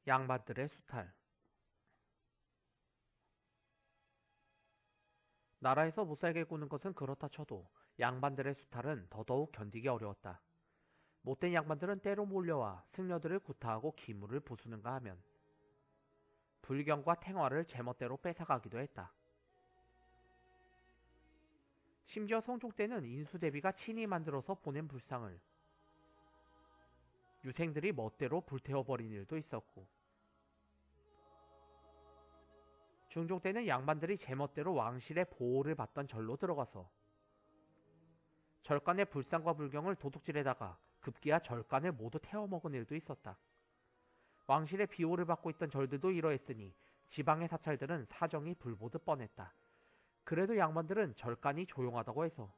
양반들의 수탈. 나라에서 못살게 구는 것은 그렇다 쳐도 양반들의 수탈은 더더욱 견디기 어려웠다. 못된 양반들은 때로 몰려와 승려들을 구타하고 기물을 부수는가 하면 불경과 탱화를 제멋대로 뺏어가기도 했다. 심지어 성종 때는 인수대비가 친히 만들어서 보낸 불상을 유생들이 멋대로 불태워버린 일도 있었고, 중종 때는 양반들이 제멋대로 왕실의 보호를 받던 절로 들어가서 절간의 불상과 불경을 도둑질에다가 급기야 절간을 모두 태워먹은 일도 있었다. 왕실의 비호를 받고 있던 절들도 이러했으니 지방의 사찰들은 사정이 불보듯 뻔했다. 그래도 양반들은 절간이 조용하다고 해서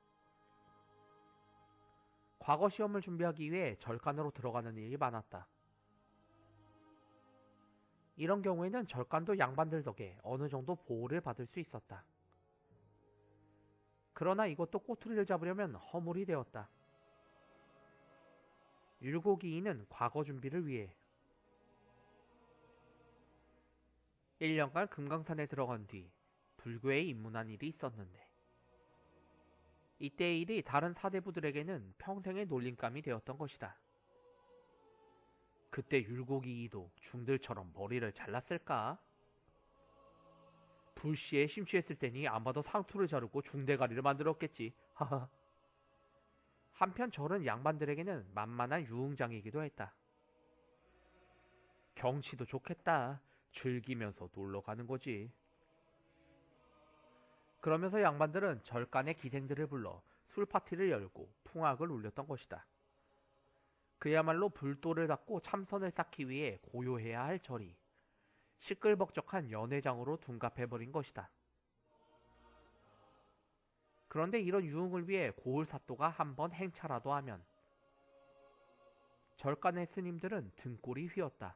과거 시험을 준비하기 위해 절간으로 들어가는 일이 많았다. 이런 경우에는 절간도 양반들 덕에 어느 정도 보호를 받을 수 있었다. 그러나 이것도 꼬투리를 잡으려면 허물이 되었다. 율곡이인은 과거 준비를 위해 1년간 금강산에 들어간 뒤 불교에 입문한 일이 있었는데, 이때의 일이 다른 사대부들에게는 평생의 놀림감이 되었던 것이다. 그때 율곡이이도 중들처럼 머리를 잘랐을까? 불시에 심취했을 때니 아마도 상투를 자르고 중대가리를 만들었겠지. 하하. 한편 절은 양반들에게는 만만한 유흥장이기도 했다. 경치도 좋겠다. 즐기면서 놀러 가는 거지. 그러면서 양반들은 절간의 기생들을 불러 술 파티를 열고 풍악을 울렸던 것이다. 그야말로 불도를 닦고 참선을 쌓기 위해 고요해야 할 절이 시끌벅적한 연회장으로 둔갑해버린 것이다. 그런데 이런 유흥을 위해 고을사또가 한번 행차라도 하면 절간의 스님들은 등골이 휘었다.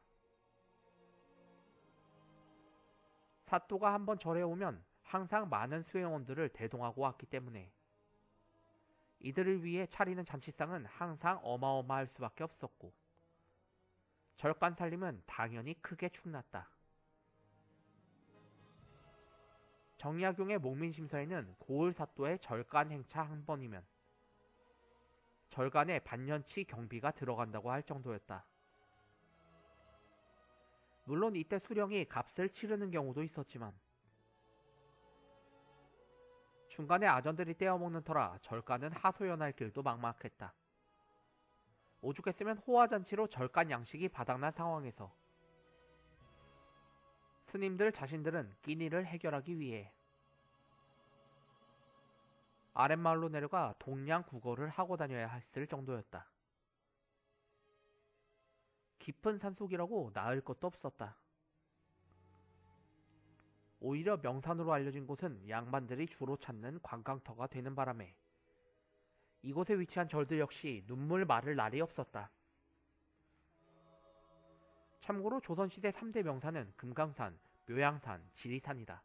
사또가 한번 절에 오면 항상 많은 수행원들을 대동하고 왔기 때문에 이들을 위해 차리는 잔치상은 항상 어마어마할 수밖에 없었고, 절간 살림은 당연히 크게 축났다. 정약용의 목민심서에는 고을 사또의 절간 행차 한 번이면 절간에 반년치 경비가 들어간다고 할 정도였다. 물론 이때 수령이 값을 치르는 경우도 있었지만 중간에 아전들이 떼어먹는 터라 절간은 하소연할 길도 막막했다. 오죽했으면 호화잔치로 절간 양식이 바닥난 상황에서 스님들 자신들은 끼니를 해결하기 위해 아랫마을로 내려가 동량 국어를 하고 다녀야 했을 정도였다. 깊은 산속이라고 나을 것도 없었다. 오히려 명산으로 알려진 곳은 양반들이 주로 찾는 관광터가 되는 바람에 이곳에 위치한 절들 역시 눈물 마를 날이 없었다. 참고로 조선시대 3대 명산은 금강산, 묘양산, 지리산이다.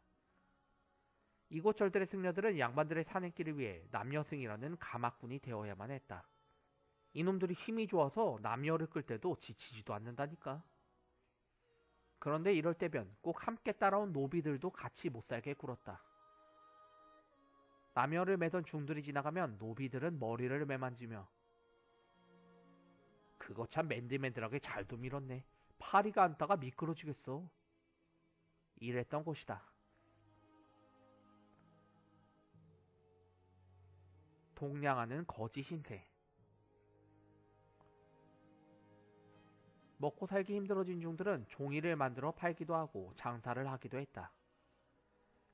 이곳 절들의 승려들은 양반들의 산행길을 위해 남여승이라는 가막군이 되어야만 했다. 이놈들이 힘이 좋아서 남여를 끌 때도 지치지도 않는다니까. 그런데 이럴 때면 꼭 함께 따라온 노비들도 같이 못살게 굴었다. 남여를 매던 중들이 지나가면 노비들은 머리를 매만지며 그거 참 맨들맨들하게 잘도 밀었네. 파리가 앉다가 미끄러지겠어. 이랬던 것이다. 동량하는 거지 신세. 먹고 살기 힘들어진 중들은 종이를 만들어 팔기도 하고 장사를 하기도 했다.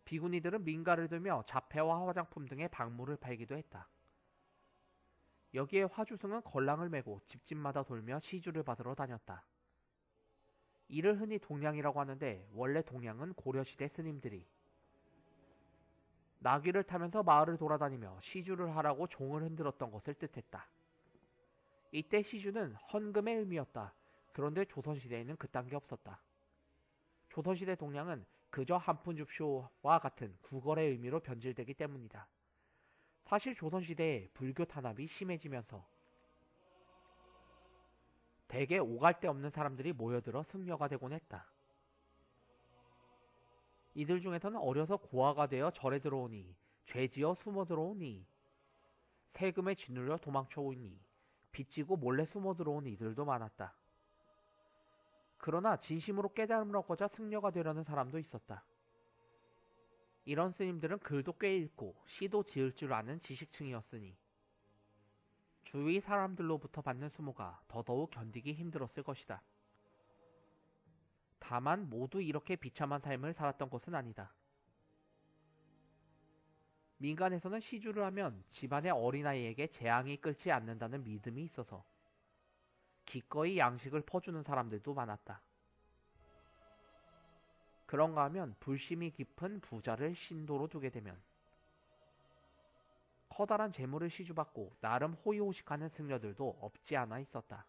비구니들은 민가를 들며 자패와 화장품 등의 박물을 팔기도 했다. 여기에 화주승은 걸랑을 메고 집집마다 돌며 시주를 받으러 다녔다. 이를 흔히 동량이라고 하는데, 원래 동량은 고려시대 스님들이 나귀를 타면서 마을을 돌아다니며 시주를 하라고 종을 흔들었던 것을 뜻했다. 이때 시주는 헌금의 의미였다. 그런데 조선시대에는 그딴 게 없었다. 조선시대 동량은 그저 한 푼 줍쇼와 같은 구걸의 의미로 변질되기 때문이다. 사실 조선시대에 불교 탄압이 심해지면서 대개 오갈 데 없는 사람들이 모여들어 승려가 되곤 했다. 이들 중에서는 어려서 고아가 되어 절에 들어오니, 죄지어 숨어 들어오니, 세금에 짓눌려 도망쳐 오니, 빚지고 몰래 숨어 들어온 이들도 많았다. 그러나 진심으로 깨달음을 얻고자 승려가 되려는 사람도 있었다. 이런 스님들은 글도 꽤 읽고 시도 지을 줄 아는 지식층이었으니 주위 사람들로부터 받는 수모가 더더욱 견디기 힘들었을 것이다. 다만 모두 이렇게 비참한 삶을 살았던 것은 아니다. 민간에서는 시주를 하면 집안의 어린아이에게 재앙이 끓지 않는다는 믿음이 있어서 기꺼이 양식을 퍼주는 사람들도 많았다. 그런가 하면 불심이 깊은 부자를 신도로 두게 되면 커다란 재물을 시주받고 나름 호의호식하는 승려들도 없지 않아 있었다.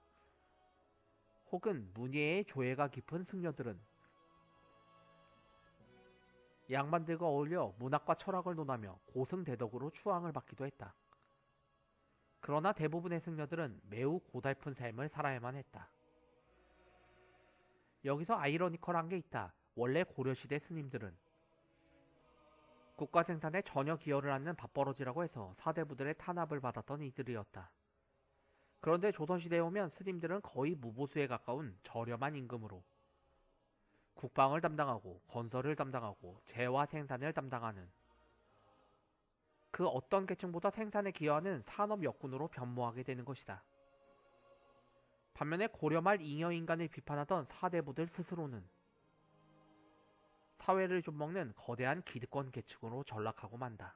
혹은 문예의 조예가 깊은 승려들은 양반들과 어울려 문학과 철학을 논하며 고승대덕으로 추앙을 받기도 했다. 그러나 대부분의 승려들은 매우 고달픈 삶을 살아야만 했다. 여기서 아이러니컬한 게 있다. 원래 고려시대 스님들은 국가 생산에 전혀 기여를 않는 밥버러지라고 해서 사대부들의 탄압을 받았던 이들이었다. 그런데 조선시대에 오면 스님들은 거의 무보수에 가까운 저렴한 임금으로 국방을 담당하고 건설을 담당하고 재화 생산을 담당하는 그 어떤 계층보다 생산에 기여하는 산업 역군으로 변모하게 되는 것이다. 반면에 고려말 잉여인간을 비판하던 사대부들 스스로는 사회를 좀먹는 거대한 기득권 계층으로 전락하고 만다.